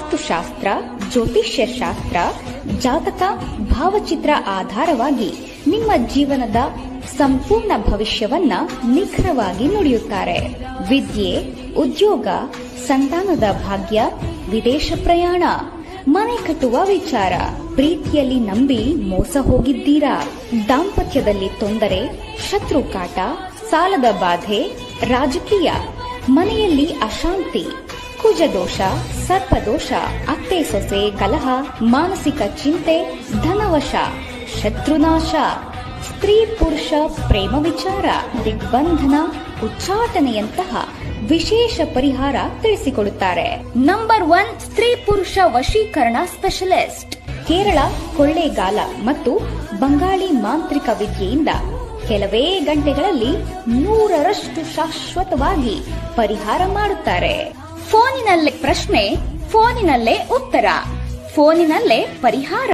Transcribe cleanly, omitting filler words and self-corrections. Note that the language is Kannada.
ವಾಸ್ತುಶಾಸ್ತ್ರ, ಜ್ಯೋತಿಷ್ಯ ಶಾಸ್ತ್ರ, ಜಾತಕ, ಭಾವಚಿತ್ರ ಆಧಾರವಾಗಿ ನಿಮ್ಮ ಜೀವನದ ಸಂಪೂರ್ಣ ಭವಿಷ್ಯವನ್ನ ನಿಖರವಾಗಿ ನುಡಿಯುತ್ತಾರೆ. ವಿದ್ಯೆ, ಉದ್ಯೋಗ, ಸಂತಾನದ ಭಾಗ್ಯ, ವಿದೇಶ ಪ್ರಯಾಣ, ಮನೆ ಕಟ್ಟುವ ವಿಚಾರ, ಪ್ರೀತಿಯಲ್ಲಿ ನಂಬಿ ಮೋಸ ಹೋಗಿದ್ದೀರಾ, ದಾಂಪತ್ಯದಲ್ಲಿ ತೊಂದರೆ, ಶತ್ರು ಕಾಟ, ಸಾಲದ ಬಾಧೆ, ರಾಜಕೀಯ, ಮನೆಯಲ್ಲಿ ಅಶಾಂತಿ, ಕುಜದೋಷ, ಸರ್ಪದೋಷ, ಅತ್ತೆ ಸೊಸೆ ಕಲಹ, ಮಾನಸಿಕ ಚಿಂತೆ, ಧನವಶ, ಶತ್ರುನಾಶ, ಸ್ತ್ರೀ ಪುರುಷ ಪ್ರೇಮ ವಿಚಾರ, ದಿಗ್ಬಂಧನ, ಉಚ್ಚಾಟನೆಯಂತಹ ವಿಶೇಷ ಪರಿಹಾರ ತಿಳಿಸಿಕೊಡುತ್ತಾರೆ. ನಂಬರ್ 1 ಸ್ತ್ರೀ ಪುರುಷ ವಶೀಕರಣ ಸ್ಪೆಷಲಿಸ್ಟ್. ಕೇರಳ, ಕೊಳ್ಳೇಗಾಲ ಮತ್ತು ಬಂಗಾಳಿ ಮಾಂತ್ರಿಕ ವಿದ್ಯೆಯಿಂದ ಕೆಲವೇ ಗಂಟೆಗಳಲ್ಲಿ 100ರಷ್ಟು ಶಾಶ್ವತವಾಗಿ ಪರಿಹಾರ ಮಾಡುತ್ತಾರೆ. ಫೋನಿನಲ್ಲೇ ಪ್ರಶ್ನೆ, ಫೋನಿನಲ್ಲೇ ಉತ್ತರ, ಫೋನಿನಲ್ಲೇ ಪರಿಹಾರ.